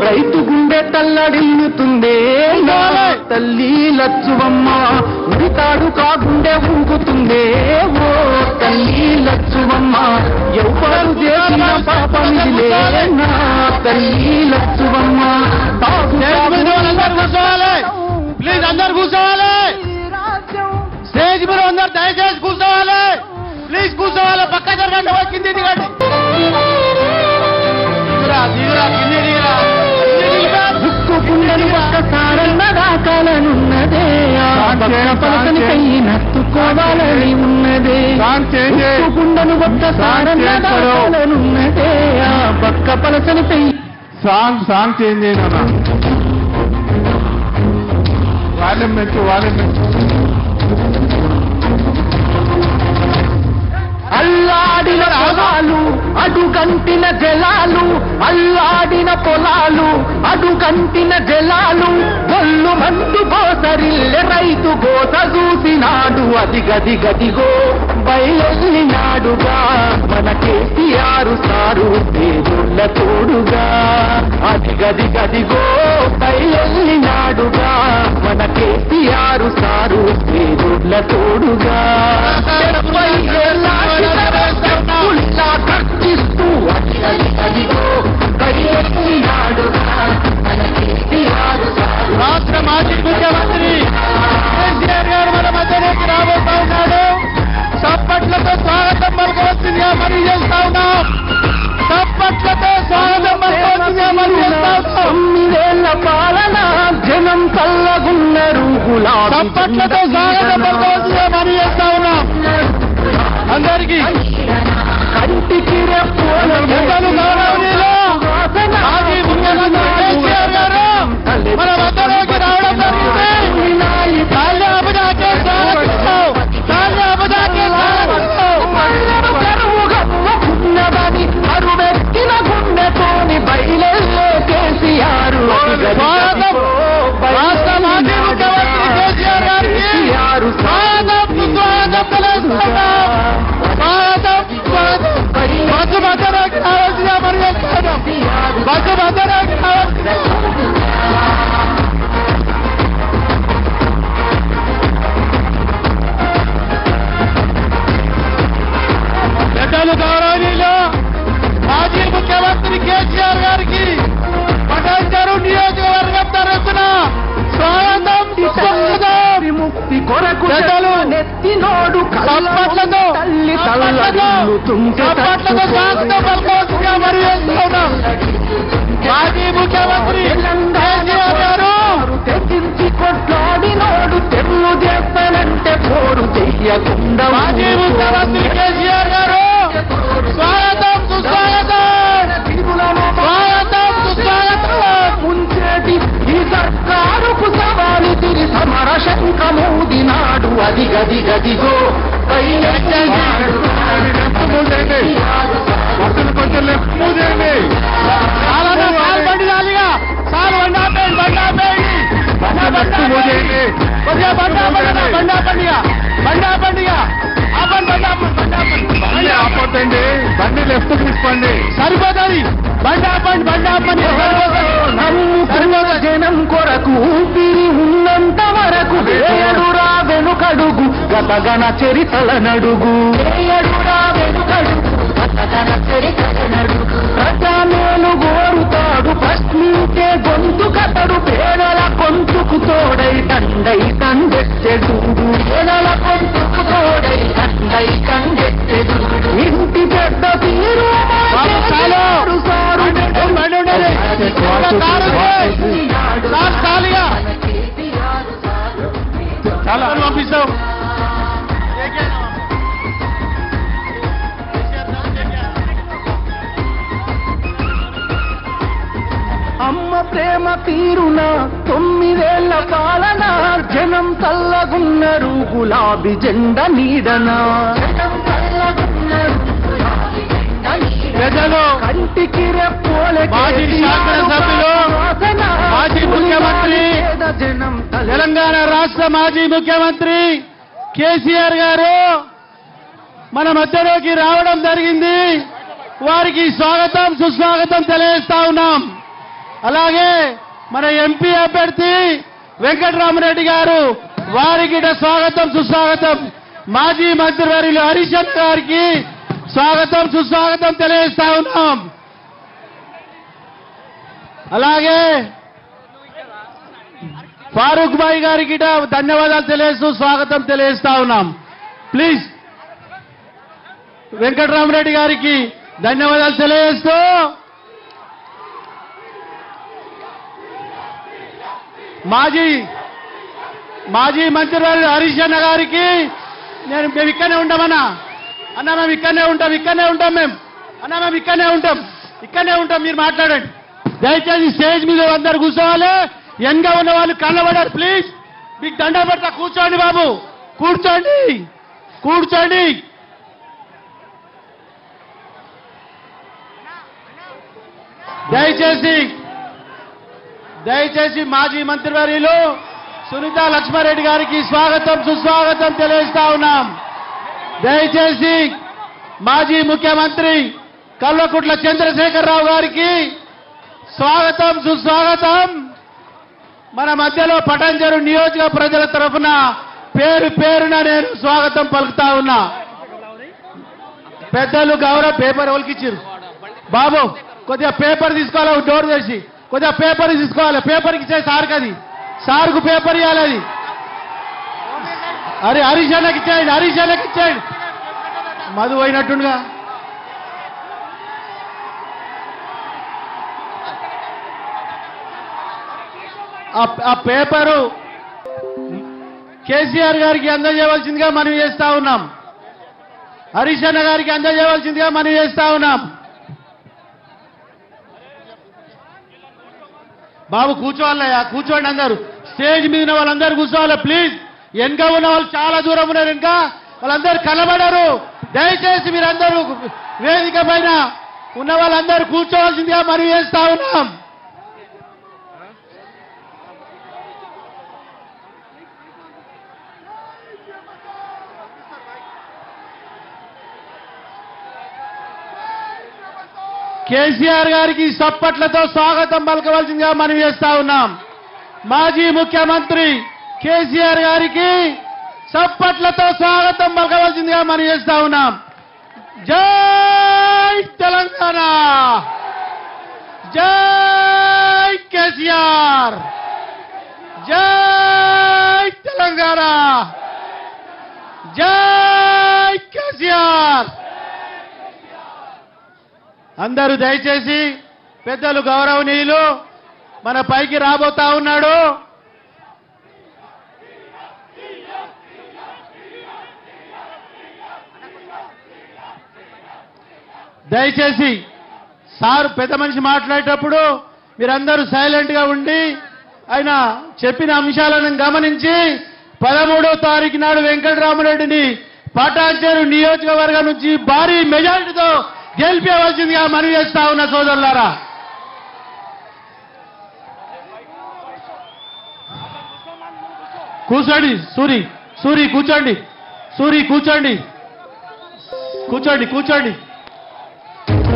రైతు గుండె తల్లడిల్లుతుందే నా తల్లి లచ్చువమ్మ, ఉడితాడు కా గుండె ఊగుతుందే ఓ తల్లి లచ్చువమ్మ, ఎవరు చేసిన పాపమిదిలే నా తల్లి లచ్చువమ్మ. ప్లీజ్ అందరు కూర్చోవాలి, స్టేజ్ మీద అందరు దయచేసి కూర్చోవాలి, ప్లీజ్ కూర్చోవాలి, పక్క జరగండి, కింది దిగండి, ముక్కుకుండని ఒక్కసారన్న దాకాలనున్నదే, పలకని కై నత్తుకోవాలని ఉన్నదే, ముక్కుకుండను ఒక్కసారన్న దాకాలనున్నదే, పక్క పలకని కై. సాంగ్ చేంజ్ చేయనా, వాళ్ళని మెచ్చు. అల్లాడిన పొలాలు అడుగంటిన జలాలు, అల్లాడిన పొలాలు అడుగంటిన జలాలు, గొల్లు మందు గోసరిల్లె రైతు గోస చూసినాడు, అది గది గదిగో బయలునాడుగా మన కేసీఆర్ సారు దేవుళ్ళ తోడుగా, అది గది గదిగో బయలునాడుగా మన కేసీఆర్ సారు దేవుళ్ళ తోడుగా. ఖర్చిస్తూ అదిగో బయలునాడుగా మన కేసీఆర్ సారు. రాష్ట్ర మాజీ ముఖ్యమంత్రి కేసీఆర్ గారు మన మధ్యలోకి రాబోతా ఉన్నాడు. చప్పట్లతో స్వాగతం పలకవలసిందిగా మనవి చేస్తా ఉన్నాం. చప్పట్లతో స్వాగతం పలకవలసిందిగా మనవి చేస్తా ఉన్నాం. 9 ఏళ్ల పాలన జనం చల్లగున్నారు, చప్పట్లతో స్వాగతం పలకవలసిందిగా మనవి చేస్తా ఉన్నాం. అందరికీ కంటికి గౌరవనీయులు మాజీ ముఖ్యమంత్రి కేసీఆర్ గారు మన మధ్యలోకి రావడం జరిగింది. అరువెక్కిన గుండెతోని బయలులో కేసీఆర్. రాష్ట్ర మాజీ ముఖ్యమంత్రి కేసీఆర్ గారికి బస్సు భద్రకి కావాల్సిన బస్సు భద్రకి కావాల్సిన పెద్దలు గౌరవనీయులు మాజీ ముఖ్యమంత్రి కేసీఆర్ గారికి పటాన్చెరు నియోజకవర్గం తరఫున స్వాగతం. విముక్తి కొరకు పెద్దలు నెత్తినోడు చప్పట్లతో స్వాగతం పలకవలసిందిగా మరి చేస్తున్నాం. మాజీ ముఖ్యమంత్రి కేసీఆర్ గారు తెగించి కొట్లాడినోడు తెల్లు చేస్తానంటే పోరు చెయ్యకుండా. మాజీ ముఖ్యమంత్రి కేసీఆర్ గారు స్వాగతం సుస్వాగతం, స్వాగతం సుస్వాగతం. ముంచేటి ఈ సర్కారుకు సవాలు తిరి సమర శంఖమూదినాడు, అది గది గదిగో కొంచెం లెఫ్ట్ మూవ్ చేయండి. బండి రాలిగా సార్ బండి ఆపేయండి, బండి ఆపేయండి, కొద్దిగా బండి ఆపండి, బండి లెఫ్ట్ తీసుకోండి, సరిపోతుంది. బండి ఆపండి. నమ్ముకున్న జనం కొరకు ఊపిరి ఉన్నంత వరకు వేయడురా వెనుకడుగు గతగణ చరితల నడుగు, వేయడురా వెనుకడుగు గతగణ చరితల నడుగు. ప్రజామేలు గోరుతాడు ప్రశ్నించే గొంతు కతడు, పేదల గొంతుకు తోడై తండై కండెట్టెడు, పేదల గొంతుకు తోడై తండై కండెట్టెడు. ఇంటి పెద్ద తీరు చాలా పంపిస్తాం. అమ్మ ప్రేమ తీరున 9 ఏళ్ల పాలన జనం చల్లగున్నారు, గులాబీ జెండా నీడన ప్రజలు కంటికి రెప్పోలే మాజీ శాసనసభ్యులు మాజీ ముఖ్యమంత్రి తెలంగాణ రాష్ట్ర మాజీ ముఖ్యమంత్రి కేసీఆర్ గారు మన మధ్యలోకి రావడం జరిగింది. వారికి స్వాగతం సుస్వాగతం తెలియజేస్తా ఉన్నాం. అలాగే మన ఎంపీ అభ్యర్థి వెంకటరామరెడ్డి గారు, వారికి స్వాగతం సుస్వాగతం. మాజీ మంత్రివర్యులు హరీష్ గారికి స్వాగతం సుస్వాగతం తెలియజేస్తా ఉన్నాం. అలాగే ఫారూక్ భాయ్ గారికి ధన్యవాదాలు తెలియజేస్తూ స్వాగతం తెలియజేస్తా ఉన్నాం. ప్లీజ్ వెంకటరామరెడ్డి గారికి ధన్యవాదాలు తెలియజేస్తూ మాజీ మంత్రివర్యులు హరీష్ అన్న గారికి మేము ఇక్కడనే ఉంటామన్నా. అన్న మేము ఇక్కడనే ఉంటాం మేము ఇక్కడనే ఉంటాం. మీరు మాట్లాడండి దయచేసి. స్టేజ్ మీద అందరు కూర్చోవాలి. ఎంగా ఉన్న వాళ్ళు కళ్ళబడారు. ప్లీజ్ మీకు దండ పెడతా. కూర్చోండి బాబు, కూర్చోండి. దయచేసి మాజీ మంత్రివర్యులు సునీత లక్ష్మారెడ్డి గారికి స్వాగతం సుస్వాగతం తెలియజేస్తా ఉన్నాం. దయచేసి మాజీ ముఖ్యమంత్రి కల్వకుంట్ల చంద్రశేఖరరావు గారికి స్వాగతం సుస్వాగతం. మన మధ్యలో పటాన్చెరు నియోజక ప్రజల తరఫున పేరున నేను స్వాగతం పలుకుతా ఉన్నా. పెద్దలు గౌరవ పేపర్ ఎవరికి ఇచ్చారు బాబు? కొద్దిగా పేపర్ తీసుకోవాలి. డోర్ తెరిచి కొద్దిగా పేపర్ తీసుకోవాలి. పేపర్కి ఇచ్చే సార్కు పేపర్ ఇవ్వాలి. అది అరే హరీష్ అన్నకి ఇచ్చేయండి. మధు అయినట్టుండగా ఆ పేపరు కేసీఆర్ గారికి అందజేయవలసిందిగా మనం చేస్తా ఉన్నాం. హరీష్ అన్న గారికి అందజేయవలసిందిగా మనం చేస్తా ఉన్నాం. బాబు కూర్చోండి అందరూ. స్టేజ్ మీద వాళ్ళందరూ కూర్చోవాలి ప్లీజ్. వెనక ఉన్న వాళ్ళు చాలా దూరం ఉన్నారు. వెనక వాళ్ళందరూ కనబడరు. దయచేసి మీరందరూ వేదిక పైన ఉన్న వాళ్ళందరూ కూర్చోవలసిందిగా మనం చేస్తా ఉన్నాం. కేసీఆర్ గారికి చప్పట్లతో స్వాగతం పలకవలసిందిగా మనం చేస్తా ఉన్నాం. మాజీ ముఖ్యమంత్రి కేసీఆర్ గారికి చప్పట్లతో స్వాగతం పలకవలసిందిగా మనం చేస్తా ఉన్నాం. జై తెలంగాణ, జై కేసీఆర్, జై తెలంగాణ, జై కేసీఆర్. అందరూ దయచేసి పెద్దలు గౌరవనీయులు మన పైకి రాబోతా ఉన్నాడు. దయచేసి సార్ పెద్ద మనిషి మాట్లాడేటప్పుడు మీరందరూ సైలెంట్ గా ఉండి ఆయన చెప్పిన అంశాలను గమనించి 13వ తారీఖు నాడు వెంకటరామరెడ్డిని పటాన్చెరు నియోజకవర్గం నుంచి భారీ మెజారిటీతో గెలిపేవలసిందిగా మనవి చేస్తా ఉన్న సోదరులారా. కూర్చోండి సూరి కూర్చోండి.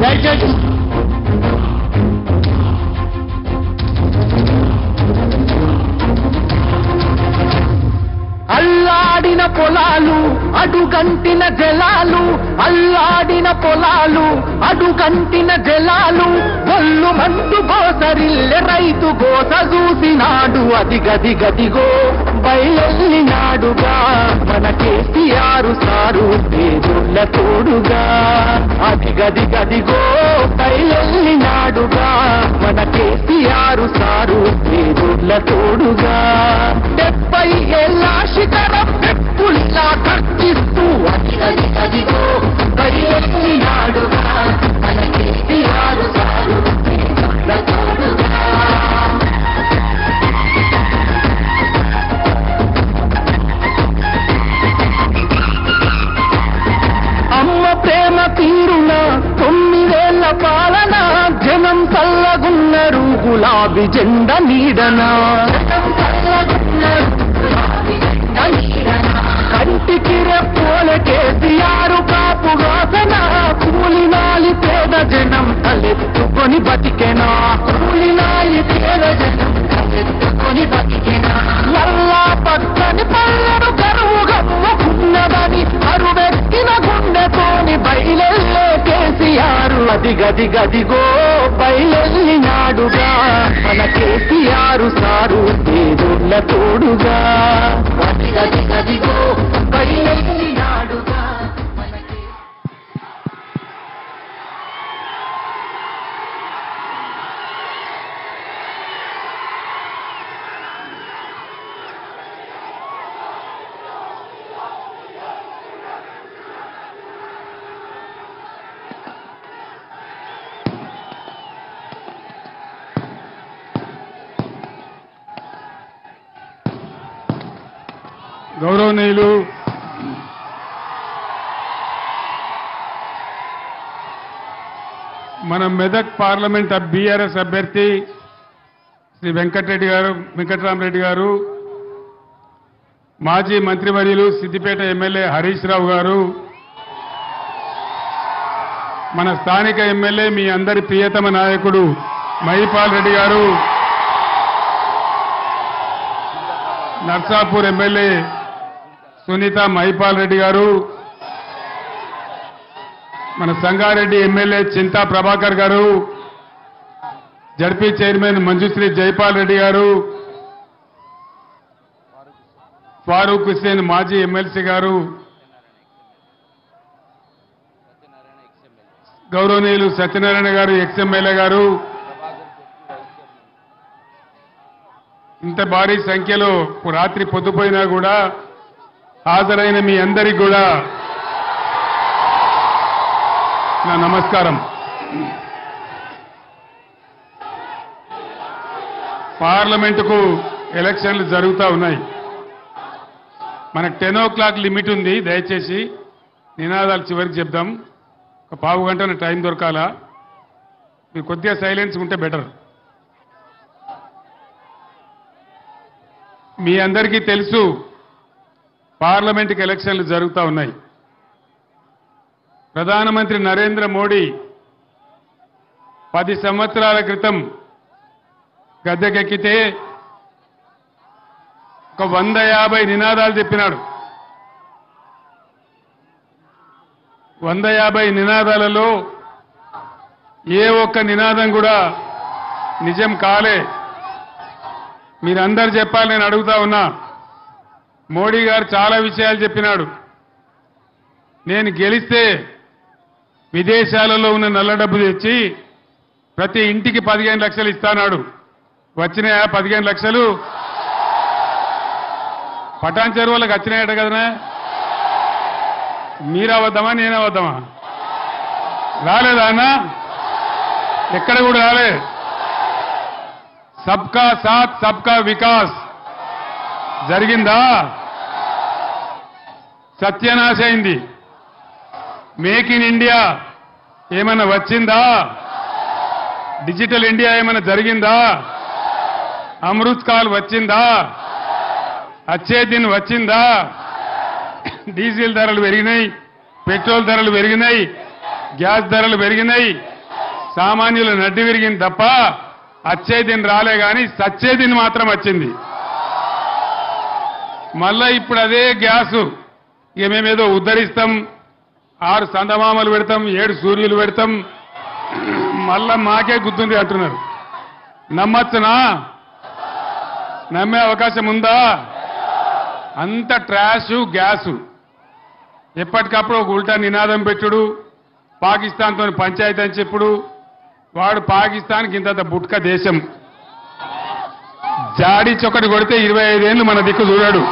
దయచేసి అల్లాడిన పొలాలు అడుగంటిన జలాలు, అల్లాడిన పొలాలు అడుగంటిన జలాలు, ఒళ్ళు మంటు గోసరిల్లె రైతు గోస చూసినాడు. అదిగదిగదిగో బయలునాడుగా మన కేసీఆర్ సారు పేదోళ్ళ తోడుగా. అదిగదిగదిగో బయలునాడుగా మన కేసీఆర్ సారు పేదోళ్ళ తోడుగా. 70 ఏళ్ళ శిఖరం పెప్పుల్లా కర్చిస్తూ అదిగదిగదిగో బయలునాడుగా మన కేసీఆర్ సారు పేదోళ్ళ తోడుగా. అమ్మ ప్రేమ తీరున 9 ఏళ్ల పాలన, జనం చల్లగున్నరు గులాబీ జెండ నీడన. కంటికి రెప్పోల కేసీఆర్ కాపు వాసన, కూలినాలి పేద జనం తలెత్తుకొని బతికెనా. కూలినాలి అదిగదిగో బయలెళ్ళినాడుగా మన కేసీఆర్ సారు దేవుళ్ళ తోడుగా అదిగదిగో బయలెళ్ళినాడుగా గౌరవనీయులు మన మెదక్ పార్లమెంట్ బీఆర్ఎస్ అభ్యర్థి శ్రీ వెంకటరామరెడ్డి గారు, మాజీ మంత్రివర్యులు సిద్దిపేట ఎమ్మెల్యే హరీష్ రావు గారు, మన స్థానిక ఎమ్మెల్యే మీ అందరి ప్రియతమ నాయకుడు మహిపాల్ రెడ్డి గారు, నర్సాపూర్ ఎమ్మెల్యే సునీత మహిపాల్ రెడ్డి గారు, మన సంగారెడ్డి ఎమ్మెల్యే చింతా ప్రభాకర్ గారు, జడ్పీ చైర్మన్ మంజుశ్రీ జైపాల్ రెడ్డి గారు, ఫారూక్ హుస్సేన్ మాజీ ఎమ్మెల్సీ గారు, గౌరవనీయులు సత్యనారాయణ గారు ఎక్స్ఎమ్మెల్యే గారు, ఇంత భారీ సంఖ్యలో రాత్రి పొద్దుపోయినా కూడా హాజరైన మీ అందరికీ కూడా నా నమస్కారం. పార్లమెంటుకు ఎలక్షన్లు జరుగుతూ ఉన్నాయి. మనకు 10 o'clock లిమిట్ ఉంది. దయచేసి నినాదాలు చివరికి చెప్దాం. ఒక పావు గంట టైం దొరకాలా. మీరు కొద్దిగా సైలెన్స్ ఉంటే బెటర్. మీ అందరికీ తెలుసు పార్లమెంటుకి ఎలక్షన్లు జరుగుతూ ఉన్నాయి. ప్రధానమంత్రి నరేంద్ర మోడీ 10 సంవత్సరాల క్రితం గద్దెకెక్కితే ఒక 150 నినాదాలు చెప్పినాడు. 150 నినాదాలలో ఏ ఒక్క నినాదం కూడా నిజం కాలే. మీరందరూ చెప్పాలి, నేను అడుగుతా ఉన్నా. మోడీ గారు చాలా విషయాలు చెప్పినాడు. నేను గెలిస్తే విదేశాలలో ఉన్న నల్ల డబ్బు తెచ్చి ప్రతి ఇంటికి 15 లక్షలు ఇస్తానాడు. వచ్చినాయా 15 లక్షలు? పటాన్ చెరువులకు వచ్చినాయట కదనా? మీరవద్దామా నేనవద్దామా? రాలేదా అన్న? ఎక్కడ కూడా రాలే. సబ్కా సాత్ సబ్కా వికాస్ జరిగిందా? సత్యనాశ అయింది. మేక్ ఇన్ ఇండియా ఏమైనా వచ్చిందా? డిజిటల్ ఇండియా ఏమైనా జరిగిందా? అమృత్ కాల్ వచ్చిందా? అచ్చే దిన్ వచ్చిందా? డీజిల్ ధరలు పెరిగినాయి, పెట్రోల్ ధరలు పెరిగినాయి, గ్యాస్ ధరలు పెరిగినాయి. సామాన్యుల నడ్డి విరిగింది తప్ప అచ్చే దిన్ రాలే గాని సచ్చే దిన్ మాత్రం వచ్చింది. మళ్ళా ఇప్పుడు అదే గ్యాసు ఇక మేమేదో ఉద్ధరిస్తాం, 6 సందమామలు పెడతాం, 7 సూర్యులు పెడతాం, మళ్ళా మాకే గుర్తుంది అంటున్నారు. నమ్మచ్చునా? నమ్మే అవకాశం ఉందా? అంత ట్రాషు గ్యాసు. ఎప్పటికప్పుడు ఒక ఉల్టా నినాదం పెట్టుడు, పాకిస్తాన్తో పంచాయతీ అని చెప్పుడు. వాడు పాకిస్తాన్కి ఇంత బుట్క దేశం. జాడి చొక్కటి కొడితే 25 ఏళ్ళు మన దిక్కు చూడాడు.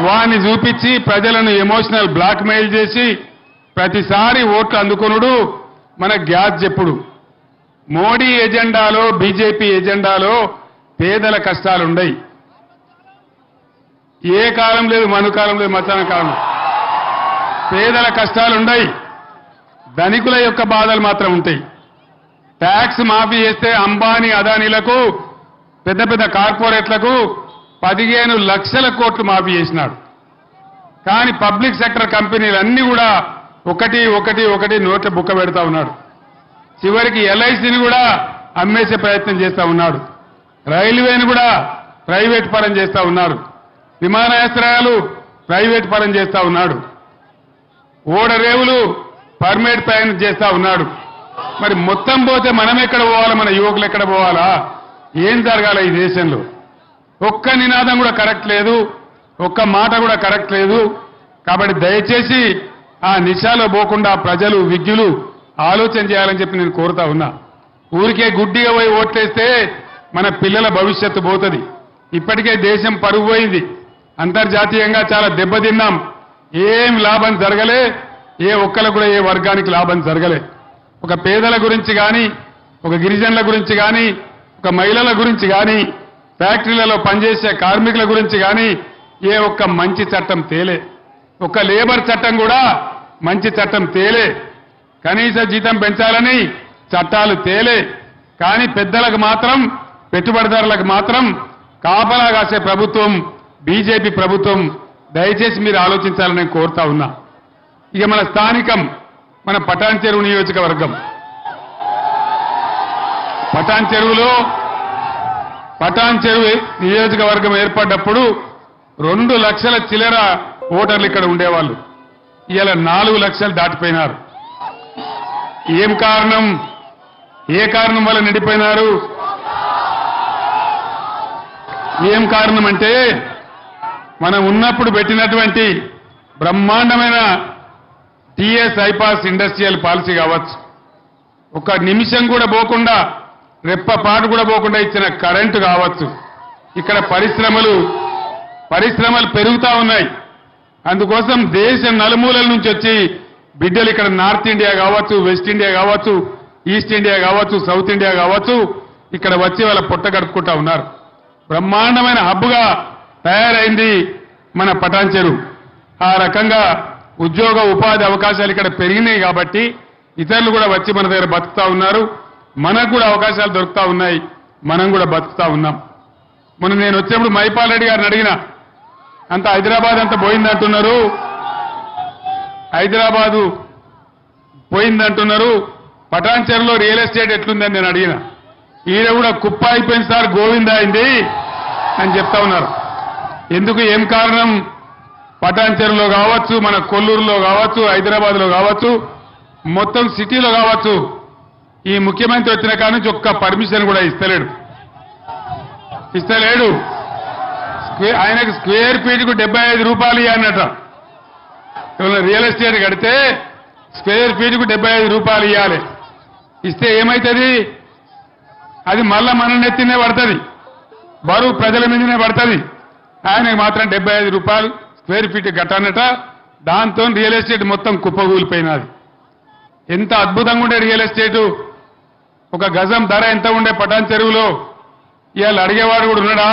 వాడిని చూపించి ప్రజలను ఎమోషనల్ బ్లాక్ మెయిల్ చేసి ప్రతిసారి ఓట్లు అందుకొనుడు, మన గ్యాస్ చెప్పుడు. మోడీ ఎజెండాలో, బీజేపీ ఎజెండాలో పేదల కష్టాలుండయి. ఏ కాలం లేదు, మనుకాలం లేదు, మచాన కాలం. పేదల కష్టాలుండయి. ధనికుల యొక్క బాధలు మాత్రం ఉంటాయి. ట్యాక్స్ మాఫీ చేస్తే అంబానీ అదానీలకు, పెద్ద పెద్ద కార్పొరేట్లకు 15 లక్షల కోట్లు మాఫీ చేసినాడు. కానీ పబ్లిక్ సెక్టర్ కంపెనీలన్నీ కూడా ఒకటి నోట్ల బుక్క పెడతా ఉన్నాడు. చివరికి ఎల్ఐసిని కూడా అమ్మేసే ప్రయత్నం చేస్తా ఉన్నాడు. రైల్వేని కూడా ప్రైవేట్ పరం చేస్తా ఉన్నాడు. విమానాశ్రయాలు ప్రైవేట్ పరం చేస్తా ఉన్నాడు. ఓడరేవులు పర్మిట్ ప్రయాణం చేస్తా ఉన్నాడు. మరి మొత్తం పోతే మనం ఎక్కడ పోవాలా, మన యువకులు ఎక్కడ పోవాలా, ఏం జరగాల ఈ దేశంలో? ఒక్క నినాదం కూడా కరెక్ట్ లేదు, ఒక్క మాట కూడా కరెక్ట్ లేదు. కాబట్టి దయచేసి ఆ నిశాలో పోకుండా ప్రజలు విజ్ఞులు ఆలోచన చేయాలని చెప్పి నేను కోరుతా ఉన్నా. ఊరికే గుడ్డిగా పోయి ఓట్లేస్తే మన పిల్లల భవిష్యత్తు పోతుంది. ఇప్పటికే దేశం పరుగు పోయింది, అంతర్జాతీయంగా చాలా దెబ్బతిన్నాం. ఏం లాభం జరగలే, ఏ ఒక్కరికి కూడా ఏ వర్గానికి లాభం జరగలే. ఒక పేదల గురించి కానీ, ఒక గిరిజనుల గురించి కానీ, ఒక మహిళల గురించి కానీ, ఫ్యాక్టరీలలో పనిచేసే కార్మికుల గురించి కానీ ఏ ఒక్క మంచి చట్టం తేలే. ఒక లేబర్ చట్టం కూడా మంచి చట్టం తేలే. కనీస జీతం పెంచాలని చట్టాలు తేలే. కానీ పెద్దలకు మాత్రం, పెట్టుబడిదారులకు మాత్రం కాపలా కాసే ప్రభుత్వం బీజేపీ ప్రభుత్వం. దయచేసి మీరు ఆలోచించాలని నేను కోరుతా ఉన్నా. ఇక మన స్థానికం, మన పటాన్ చెరువు నియోజకవర్గం. పటాన్ చెరువు నియోజకవర్గం ఏర్పడ్డప్పుడు 2 లక్షల చిల్లర ఓటర్లు ఇక్కడ ఉండేవాళ్ళు. ఇవాళ 4 లక్షలు దాటిపోయినారు. ఏం కారణం? ఏ కారణం వల్ల నిండిపోయినారు? ఏం కారణం అంటే మనం ఉన్నప్పుడు పెట్టినటువంటి బ్రహ్మాండమైన టీఎస్ ఐపాస్ ఇండస్ట్రియల్ పాలసీ కావచ్చు, ఒక నిమిషం కూడా పోకుండా, రెప్పపాటు కూడా పోకుండా ఇచ్చిన కరెంటు కావచ్చు. ఇక్కడ పరిశ్రమలు పెరుగుతా ఉన్నాయి. అందుకోసం దేశం నలుమూలల నుంచి వచ్చి బిడ్డలు ఇక్కడ నార్త్ ఇండియా కావచ్చు, వెస్ట్ ఇండియా కావచ్చు, ఈస్ట్ ఇండియా కావచ్చు, సౌత్ ఇండియా కావచ్చు, ఇక్కడ వచ్చి వాళ్ళ పొట్ట గడుపుకుంటా ఉన్నారు. బ్రహ్మాండమైన హబ్గా తయారైంది మన పటాన్ చెరువు. ఆ రకంగా ఉద్యోగ ఉపాధి అవకాశాలు ఇక్కడ పెరిగినాయి కాబట్టి ఇతరులు కూడా వచ్చి మన దగ్గర బతుకుతా ఉన్నారు. మనకు కూడా అవకాశాలు దొరుకుతా ఉన్నాయి, మనం కూడా బతుకుతా ఉన్నాం. మొన్న నేను వచ్చినప్పుడు మైపాల్ రెడ్డి గారిని అడిగిన, అంత హైదరాబాద్ అంతా పోయిందంటున్నారు, హైదరాబాదు పోయిందంటున్నారు, పటాన్ చెరువులో రియల్ ఎస్టేట్ ఎట్లుందని నేను అడిగిన. ఈయన కూడా కుప్ప అయిపోయింది సార్, గోవింద అయింది అని చెప్తా ఉన్నారు. ఎందుకు, ఏం కారణం? పటాన్ చెరువులో కావచ్చు, మన కొల్లూరులో కావచ్చు, హైదరాబాద్లో కావచ్చు, మొత్తం సిటీలో కావచ్చు, ఈ ముఖ్యమంత్రి వచ్చిన కాడ నుంచి ఒక్క పర్మిషన్ కూడా ఇస్తలేడు. ఆయనకు స్క్వేర్ ఫీట్కు 75 రూపాయలు ఇవ్వన్నట. రియల్ ఎస్టేట్ కడితే స్క్వేర్ ఫీట్కు 75 రూపాయలు ఇవ్వాలి. ఇస్తే ఏమవుతుంది? అది మళ్ళా మన నెత్తినే పడుతుంది, బరువు ప్రజల మీదనే పడుతుంది. ఆయనకు మాత్రం 75 రూపాయలు స్క్వేర్ ఫీట్ కట్టనట. దాంతో రియల్ ఎస్టేట్ మొత్తం కుప్పగూలిపోయినది. ఎంత అద్భుతంగా ఉండే రియల్ ఎస్టేటు. ఒక గజం ధర ఎంత ఉండే పటాన్ చెరువులో? ఇవాళ అడిగేవాడు కూడా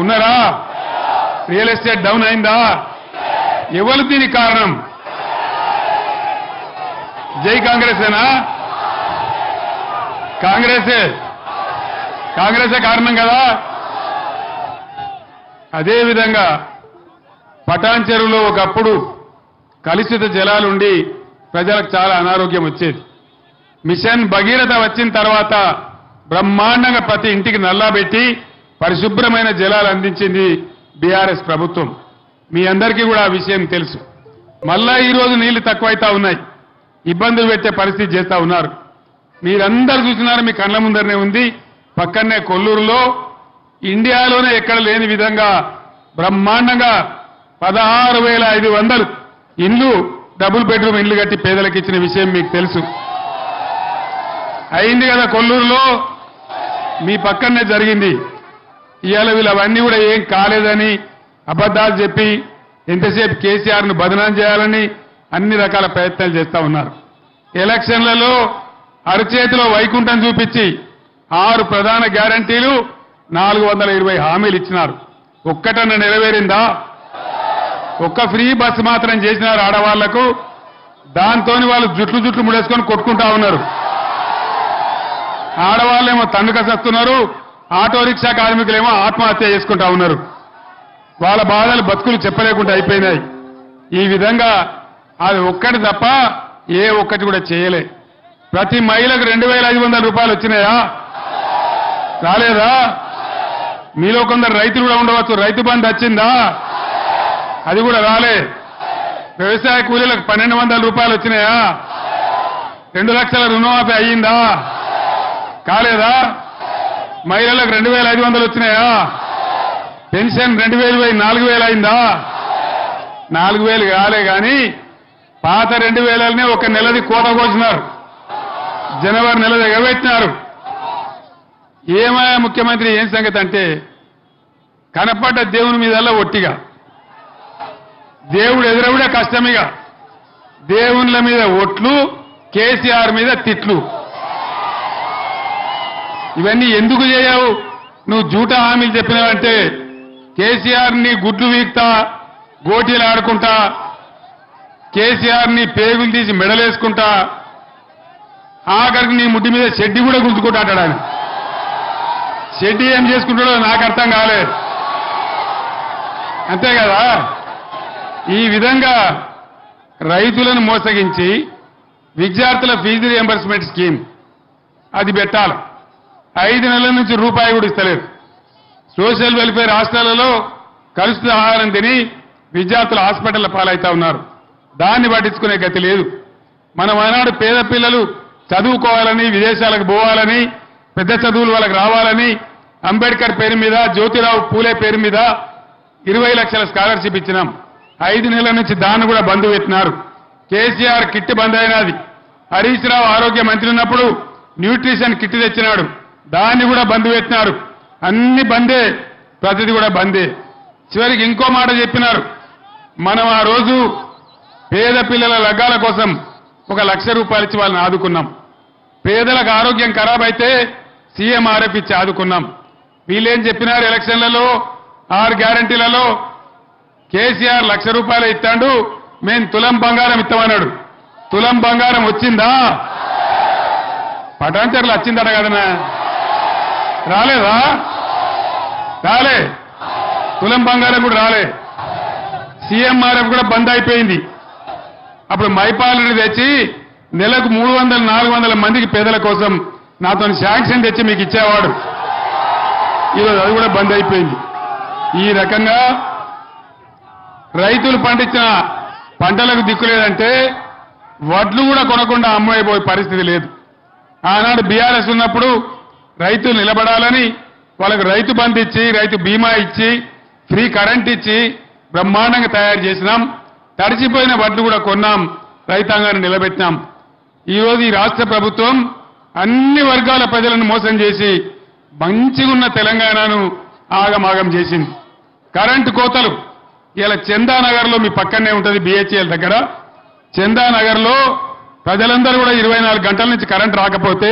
ఉన్నారా? రియల్ ఎస్టేట్ డౌన్ అయిందా? ఎవరు దీనికి కారణం? జై కాంగ్రెసేనా? కాంగ్రెసే కారణం కదా. అదేవిధంగా పటాన్ చెరువులో ఒకప్పుడు కలుషిత జలాలుండి ప్రజలకు చాలా అనారోగ్యం వచ్చేది. మిషన్ భగీరథ వచ్చిన తర్వాత బ్రహ్మాండంగా ప్రతి ఇంటికి నల్లా పెట్టి పరిశుభ్రమైన జలాలు అందించింది బీఆర్ఎస్ ప్రభుత్వం. మీ అందరికీ కూడా ఆ విషయం తెలుసు. మళ్ళా ఈరోజు నీళ్లు తక్కువైతా ఉన్నాయి, ఇబ్బందులు పెట్టే పరిస్థితి చేస్తా ఉన్నారు. మీరందరూ చూసినారు, మీ కళ్ళ ముందరనే ఉంది. పక్కనే కొల్లూరులో ఇండియాలోనే ఎక్కడ లేని విధంగా బ్రహ్మాండంగా 16,500 ఇండ్లు, డబుల్ బెడ్రూమ్ ఇండ్లు కట్టి పేదలకు ఇచ్చిన విషయం మీకు తెలుసు. అయింది కదా కొల్లూరులో, మీ పక్కనే జరిగింది. ఇవాళ వీళ్ళు అవన్నీ కూడా ఏం కాలేదని అబద్ధాలు చెప్పి ఎంతసేపు కేసీఆర్ను బదనాం చేయాలని అన్ని రకాల ప్రయత్నాలు చేస్తా ఉన్నారు. ఎలక్షన్లలో అరచేతిలో వైకుంఠం చూపించి 6 ప్రధాన గ్యారంటీలు, 420 హామీలు ఇచ్చినారు. ఒక్కటన్నా నెరవేరిందా? ఒక్క ఫ్రీ బస్సు మాత్రం చేసినారు ఆడవాళ్లకు. దాంతో వాళ్ళు జుట్లు ముడేసుకొని కొట్టుకుంటా ఉన్నారు. ఆడవాళ్ళేమో తండ్రిక సస్తున్నారు, ఆటో రిక్షా కార్మికులేమో ఆత్మహత్య చేసుకుంటా ఉన్నారు. వాళ్ళ బాధలు బతుకులు చెప్పలేకుండా అయిపోయినాయి. ఈ విధంగా అది ఒక్కటి తప్ప ఏ ఒక్కటి కూడా చేయలే. ప్రతి మహిళకు 2,500 రూపాయలు వచ్చినాయా? రాలేదా? మీలో కొందరు రైతులు కూడా ఉండవచ్చు, రైతు బంధు వచ్చిందా? అది కూడా రాలే. వ్యవసాయ కూలీలకు 1200 రూపాయలు వచ్చినాయా? 2 లక్షల రుణమాఫీ అయ్యిందా? కాలేదా? మహిళలకు 2500 వచ్చినాయా? పెన్షన్ 2000 పోయి 4000 అయిందా? 4000 కాలే గాని పాత 2000నే ఒక నెలది కోట కోసినారు. జనవరి నెల ఎగబెట్టినారు. ఏమయ్యా ముఖ్యమంత్రి ఏం సంగతి అంటే కనపడ్డ దేవుని మీదల్లా ఒట్టిగా, దేవుడు ఎదురవుడే కష్టమిగా, దేవుళ్ళ మీద ఒట్లు, కేసీఆర్ మీద తిట్లు. ఇవన్నీ ఎందుకు చేయవు? నువ్వు జూటా హామీలు చెప్పినావంటే కేసీఆర్ ని గుడ్లు వీక్తా, గోటీలు ఆడుకుంటా, కేసీఆర్ ని పేగులు తీసి మెడలేసుకుంటా, ఆఖరికి నీ ముడ్డి మీద షెడ్డి కూడా గుంజుకుంటా అంటాడు ఆయన. షెడ్డి ఏం చేసుకుంటాడో నాకు అర్థం కాలేదు. అంతే కదా? ఈ విధంగా రైతులను మోసగించి విద్యార్థుల ఫీజు రియంబర్స్మెంట్ స్కీమ్ అది పెట్టాలి. 5 నెలల నుంచి రూపాయి కూడా ఇస్తలేదు. సోషల్ వెల్ఫేర్ హాస్టళ్లలో కలుషిత ఆహారం తిని విద్యార్థులు హాస్పిటల్ పాలవుతా ఉన్నారు. దాన్ని పట్టించుకునే గతి లేదు. మనం ఆనాడు పేద పిల్లలు చదువుకోవాలని, విదేశాలకు పోవాలని, పెద్ద చదువులు వాళ్ళకి రావాలని అంబేద్కర్ పేరు మీద, జ్యోతిరావు పూలే పేరు మీద 20 లక్షల స్కాలర్షిప్ ఇచ్చినాం. 5 నెలల నుంచి దాన్ని కూడా బంద్ పెట్టినారు. కేసీఆర్ కిట్ బంద్ అయినది. హరీష్ రావు ఆరోగ్య మంత్రి ఉన్నప్పుడు న్యూట్రిషన్ కిట్ తెచ్చినాడు, దాన్ని కూడా బంద్ పెట్టినారు. అన్ని బందే, ప్రతిది కూడా బందే. చివరికి ఇంకో మాట చెప్పినారు, మనం ఆ రోజు పేద పిల్లల లగ్గాల కోసం 1 లక్ష రూపాయలు ఇచ్చి వాళ్ళని ఆదుకున్నాం. పేదలకు ఆరోగ్యం ఖరాబ్ అయితే సీఎంఆర్ఎఫ్ ఇచ్చి ఆదుకున్నాం. వీళ్ళేం చెప్పినారు ఎలక్షన్లలో, 6 గ్యారంటీలలో కేసీఆర్ 1 లక్ష రూపాయలు ఇస్తాడు, మేము తులం బంగారం ఇస్తామన్నాడు. తులం బంగారం వచ్చిందా? పటాన్చర్లు వచ్చిందట కదనా? రాలేదా? రాలే. తులం బంగారం కూడా రాలే. సీఎంఆర్ఎఫ్ కూడా బంద్ అయిపోయింది. అప్పుడు మైపాలని తెచ్చి నెలకు 300-400 మందికి పేదల కోసం నాతో శాంక్షన్ తెచ్చి మీకు ఇచ్చేవాడు. ఈరోజు అది కూడా బంద్ అయిపోయింది. ఈ రకంగా రైతులు పండించిన పంటలకు దిక్కులేదంటే వడ్లు కూడా కొనకుండా అమ్మైపోయే పరిస్థితి లేదు. ఆనాడు బీఆర్ఎస్ ఉన్నప్పుడు రైతులు నిలబడాలని వాళ్ళకు రైతు బంధు ఇచ్చి, రైతు బీమా ఇచ్చి, ఫ్రీ కరెంట్ ఇచ్చి బ్రహ్మాండంగా తయారు చేసినాం. తడిచిపోయిన వడ్లు కూడా కొన్నాం, రైతాంగాన్ని నిలబెట్టినాం. ఈరోజు ఈ రాష్ట్ర ప్రభుత్వం అన్ని వర్గాల ప్రజలను మోసం చేసి మంచిగున్న తెలంగాణను ఆగమాగం చేసింది. కరెంటు కోతలు ఇలా చందానగర్లో, మీ పక్కనే ఉంటుంది బిహెచ్ఎల్ దగ్గర, చందానగర్లో ప్రజలందరూ కూడా 24 గంటల నుంచి కరెంట్ రాకపోతే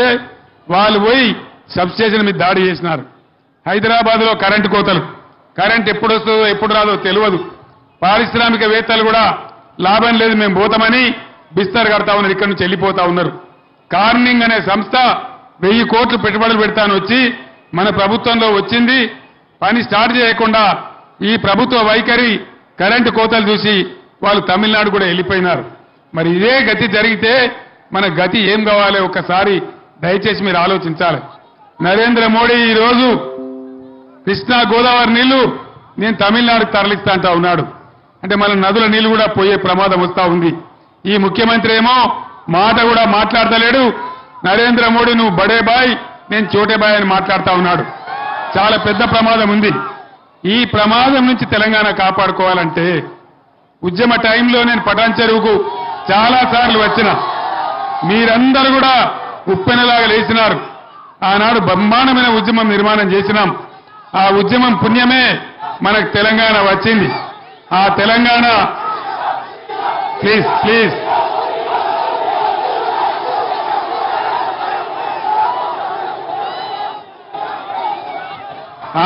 వాళ్ళు పోయి సబ్స్టేషన్ మీద దాడి చేసినారు. హైదరాబాద్లో కరెంటు కోతలు, కరెంట్ ఎప్పుడు వస్తుందో ఎప్పుడు రాదో తెలియదు. పారిశ్రామికవేత్తలు కూడా లాభం లేదు మేము పోతామని బిస్తర్ కడతా ఉన్నారు, ఇక్కడి నుంచి వెళ్ళిపోతా ఉన్నారు. కార్నింగ్ అనే సంస్థ 1000 కోట్లు పెట్టుబడులు పెడతాను వచ్చి మన ప్రభుత్వంలో వచ్చింది. పని స్టార్ట్ చేయకుండా ఈ ప్రభుత్వ వైఖరి, కరెంటు కోతలు చూసి వాళ్ళు తమిళనాడు కూడా వెళ్ళిపోయినారు. మరి ఇదే గతి జరిగితే మన గతి ఏం కావాలి ఒక్కసారి దయచేసి మీరు ఆలోచించాలి. నరేంద్ర మోడీ ఈ రోజు కృష్ణా గోదావరి నీళ్లు నేను తమిళనాడుకు తరలిస్తా అంటా ఉన్నాడు. అంటే మన నదుల నీళ్లు కూడా పోయే ప్రమాదం వస్తా ఉంది. ఈ ముఖ్యమంత్రి ఏమో మాట కూడా మాట్లాడతలేడు. నరేంద్ర మోడీ నువ్వు బడే బాయ్, నేను చోటే బాయ్ అని మాట్లాడుతా ఉన్నాడు. చాలా పెద్ద ప్రమాదం ఉంది. ఈ ప్రమాదం నుంచి తెలంగాణ కాపాడుకోవాలంటే ఉద్యమ టైంలో నేను పటాన్ చెరువుకు చాలా సార్లు వచ్చిన, మీరందరూ కూడా ఉప్పెనలాగా లేచినారు. ఆనాడు బ్రహ్మాండమైన ఉద్యమం నిర్మాణం చేసినాం. ఆ ఉద్యమం పుణ్యమే మనకు తెలంగాణ వచ్చింది. ఆ తెలంగాణ ప్లీజ్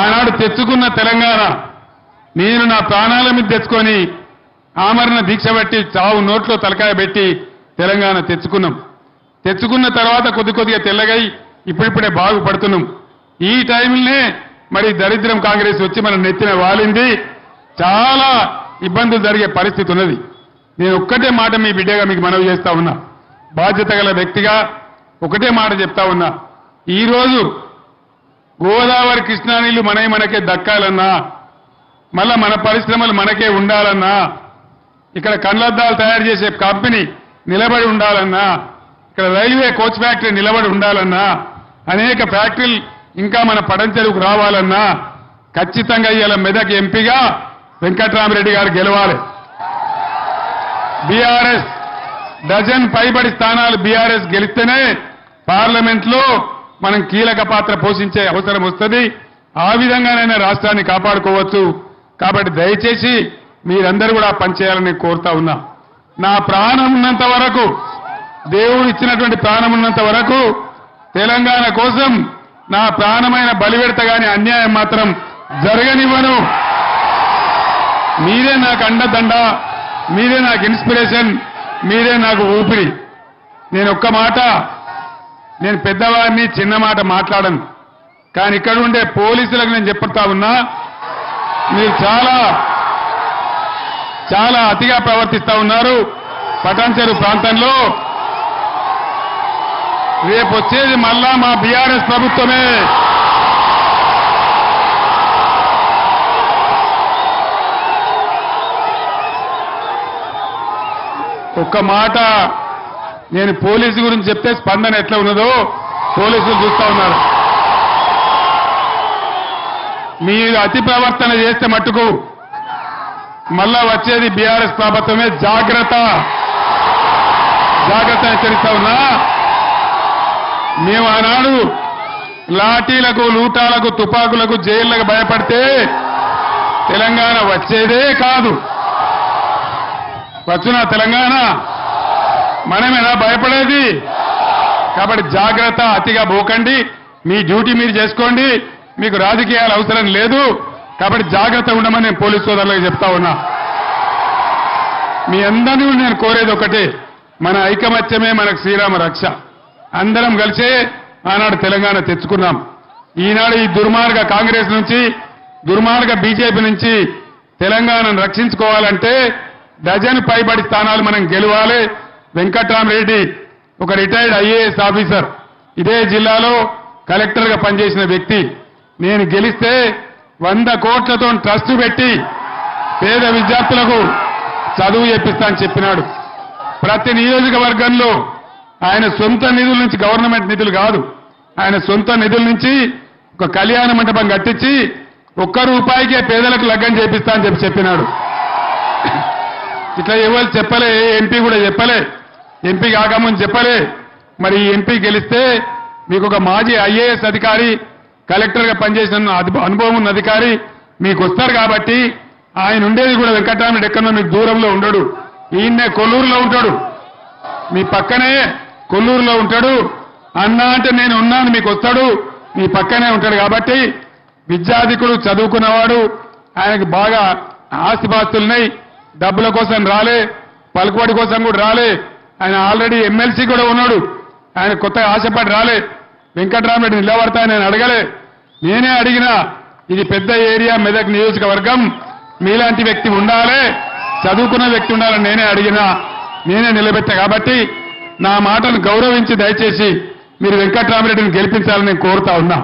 ఆనాడు తెచ్చుకున్న తెలంగాణ నేను నా ప్రాణాల మీద తెచ్చుకొని ఆమరణ దీక్ష పెట్టి చావు నోట్లో తలకాయ పెట్టి తెలంగాణ తెచ్చుకున్నాం. తెచ్చుకున్న తర్వాత కొద్దిగా తెల్లగై ఇప్పుడిప్పుడే బాగుపడుతున్నాం. ఈ టైంలోనే మరి దరిద్రం కాంగ్రెస్ వచ్చి మన నెత్తిన వాలింది. చాలా ఇబ్బందులు జరిగే పరిస్థితి ఉన్నది. నేను ఒక్కటే మాట మీ బిడ్డగా మీకు మనవి చేస్తా ఉన్నా, బాధ్యత గల వ్యక్తిగా ఒకటే మాట చెప్తా ఉన్నా. ఈరోజు గోదావరి కృష్ణా నీళ్లు మనకే దక్కాలన్నా, మళ్ళా మన పరిశ్రమలు మనకే ఉండాలన్నా ఇక్కడ కళ్లద్దాలు తయారు చేసే కంపెనీ నిలబడి ఉండాలన్నా, ఇక్కడ రైల్వే కోచ్ ఫ్యాక్టరీ నిలబడి ఉండాలన్నా, అనేక ఫ్యాక్టరీలు ఇంకా మన పడంచెరుకు రావాలన్నా ఖచ్చితంగా ఇవాళ మెదక్ ఎంపీగా వెంకట్రామరెడ్డి గారు గెలవాలి. బీఆర్ఎస్ డజన్ పైబడి స్థానాలు బీఆర్ఎస్ గెలిస్తేనే పార్లమెంట్ లో మనం కీలక పాత్ర పోషించే అవసరం వస్తుంది. ఆ విధంగానైనా రాష్ట్రాన్ని కాపాడుకోవచ్చు. కాబట్టి దయచేసి మీరందరూ కూడా పనిచేయాలని కోరుతా ఉన్నా. నా ప్రాణం ఉన్నంత వరకు, దేవుడు ఇచ్చినటువంటి ప్రాణం ఉన్నంత వరకు తెలంగాణ కోసం నా ప్రాణమైన బలిపెడత గాని అన్యాయం మాత్రం జరగనివ్వను. మీరే నాకు అండదండ, మీరే నాకు ఇన్స్పిరేషన్, మీరే నాకు ఊపిరి. నేను ఒక్క మాట, నేను పెద్దవారిని చిన్న మాట మాట్లాడను. కానీ ఇక్కడ ఉండే పోలీసులకు నేను చెప్తా ఉన్నా, మీరు చాలా అతిగా ప్రవర్తిస్తా ఉన్నారు. పటాన్చెరు ప్రాంతంలో రేపు వచ్చేది మళ్ళా మా బీఆర్ఎస్ ప్రభుత్వమే. ఒక్క మాట, నేను పోలీసు గురించి చెప్తే స్పందన ఎట్లా ఉన్నదో పోలీసులు చూస్తా ఉన్నారు. మీరు అతి ప్రవర్తన చేస్తే మట్టుకు మళ్ళా వచ్చేది బీఆర్ఎస్ ప్రభుత్వమే. జాగ్రత్త హెచ్చరిస్తా ఉన్నా. మేము ఆనాడు లాఠీలకు, లూటాలకు, తుపాకులకు, జైళ్లకు భయపడితే తెలంగాణ వచ్చేదే కాదు. వచ్చునా తెలంగాణ? మనమేనా భయపడేది? కాబట్టి జాగ్రత్త, అతిగా పోకండి. మీ డ్యూటీ మీరు చేసుకోండి. మీకు రాజకీయాలు అవసరం లేదు. కాబట్టి జాగ్రత్త ఉండమని నేను పోలీసు సోదరులకు చెప్తా ఉన్నా. మీ అందరినీ నేను కోరేది ఒకటే, మన ఐకమత్యమే మనకు శ్రీరామ రక్ష. అందరం కలిసే ఆనాడు తెలంగాణ తెచ్చుకున్నాం. ఈనాడు ఈ దుర్మార్గ కాంగ్రెస్ నుంచి, దుర్మార్గ బీజేపీ నుంచి తెలంగాణను రక్షించుకోవాలంటే డజన్ పైబడి స్థానాలు మనం గెలవాలి. వెంకట్రామరెడ్డి ఒక రిటైర్డ్ ఐఏఎస్ ఆఫీసర్, ఇదే జిల్లాలో కలెక్టర్గా పనిచేసిన వ్యక్తి. నేను గెలిస్తే 100 కోట్లతో ట్రస్ట్ పెట్టి పేద విద్యార్థులకు చదువు చెప్పిస్తా అని చెప్పినాడు. ప్రతి నియోజకవర్గంలో ఆయన సొంత నిధుల నుంచి, గవర్నమెంట్ నిధులు కాదు, ఆయన సొంత నిధుల నుంచి ఒక కళ్యాణ మండపం కట్టించి ₹1 పేదలకు లగ్గం చేపిస్తా అని చెప్పినాడు. ఇట్లా ఎవరు చెప్పలే, ఎంపీ కూడా చెప్పలే, ఎంపీ కాకముందు చెప్పలే. మరి ఈ ఎంపీ గెలిస్తే మీకు ఒక మాజీ ఐఏఎస్ అధికారి, కలెక్టర్గా పనిచేసిన అనుభవం ఉన్న అధికారి మీకు వస్తారు. కాబట్టి ఆయన ఉండేది కూడా వెంకట్రామరెడ్డి ఎక్కడో మీకు దూరంలో ఉండడు, ఈయన్నే కొల్లూరులో ఉంటాడు, మీ పక్కనే కొల్లూరులో ఉంటాడు. అన్నా అంటే నేను ఉన్నాను, మీకు వస్తాడు, మీ పక్కనే ఉంటాడు. కాబట్టి విద్యాధికుడు, చదువుకున్నవాడు, ఆయనకు బాగా ఆస్తిపాస్తులున్నాయి. డబ్బుల కోసం రాలే, పలుకుబడి కోసం కూడా రాలే. ఆయన ఆల్రెడీ ఎమ్మెల్సీ కూడా ఉన్నాడు. ఆయన కొత్తగా ఆశపడి రాలే. వెంకట్రామరెడ్డి నిలబడతా నేను అడగలే, నేనే అడిగినా. ఇది పెద్ద ఏరియా, మెదక్ నియోజకవర్గం, మీలాంటి వ్యక్తి ఉండాలి, చదువుకున్న వ్యక్తి ఉండాలని నేనే అడిగినా, నేనే నిలబెట్టా. కాబట్టి నా మాటను గౌరవించి దయచేసి మీరు వెంకట్రామరెడ్డిని గెలిపించాలని నేను కోరుతా ఉన్నా.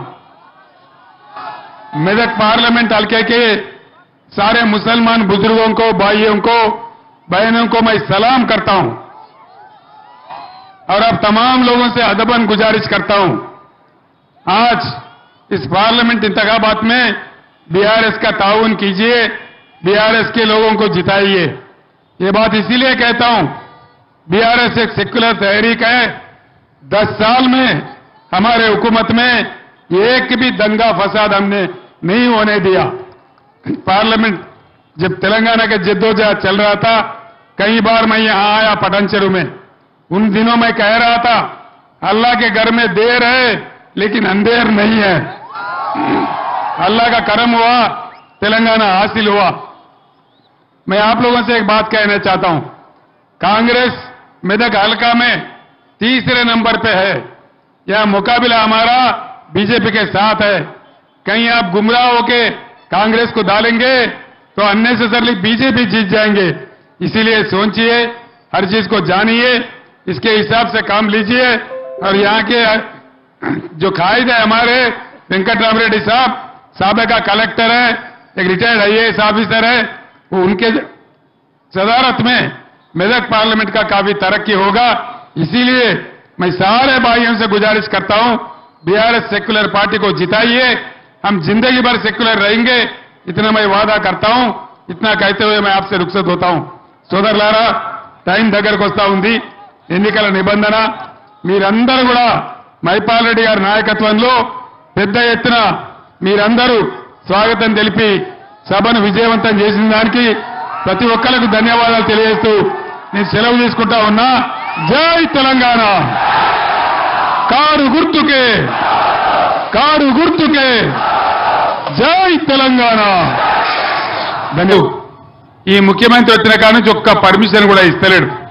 మెదక్ पार्लियामेंट हल्के के सारे मुसलमान बुजुर्गों को, भाइयों को, बहनों को मैं सलाम करता हूं और अब तमाम लोगों से अदबन गुजारिश करता हूं, आज इस पार्लियामेंट इंतखाबात में बीआरएस का ताउन कीजिए, बीआरएस के लोगों को जिताइए। ये बात इसीलिए कहता हूं, बीआरएस एक सेक्युलर तहरीक है। 10 साल में हमारे हुकूमत में एक भी दंगा फसाद हमने नहीं होने दिया। पार्लियामेंट जब तेलंगाना का जद्दोजहद चल रहा था, कई बार मैं यहां आया पटानचेरू में, उन दिनों में कह रहा था अल्लाह के घर में देर है लेकिन अंधेर नहीं है। अल्लाह का करम हुआ, तेलंगाना हासिल हुआ। मैं आप लोगों से एक बात कहना चाहता हूं, कांग्रेस मेदक हल्का में 3रे नंबर पे है। यह मुकाबला हमारा बीजेपी के साथ है। कहीं आप गुमराह होके कांग्रेस को डालेंगे तो अननेसेसरली बीजेपी जीत जाएंगे। इसीलिए सोचिए, हर चीज को जानिए, इसके हिसाब से काम लीजिए। और यहां के जो कायद है हमारे वेंकटरामरेड्डी साहब का कलेक्टर है, एक रिटायर्ड आईएएस ऑफिसर है, वो उनके सदारत में मेदक पार्लियामेंट का काफी तरक्की होगा। इसीलिए मैं सारे भाइयों से गुजारिश करता हूं, बीआरएस सेक्युलर पार्टी को जिताइए, हम जिंदगी भर सेक्युलर रहेंगे, इतना मैं वादा करता हूं। इतना कहते हुए मैं आपसे रुखसत होता हूं। సోదరులారా, టైం దగ్గరకు వస్తా ఉంది, ఎన్నికల నిబంధన మీరందరూ కూడా మైపాల్ రెడ్డి గారి నాయకత్వంలో పెద్ద ఎత్తున మీరందరూ స్వాగతం తెలిపి సభను విజయవంతం చేసిన దానికి ప్రతి ఒక్కరికి ధన్యవాదాలు తెలియజేస్తూ నేను సెలవు తీసుకుంటా ఉన్నా. జై తెలంగాణ. కారు గుర్తుకే జై తెలంగాణ. ధన్యవాదాలు. ఈ ముఖ్యమంత్రి వచ్చిన కాడ నుంచి ఒక్క పర్మిషన్ కూడా ఇస్తలేడు.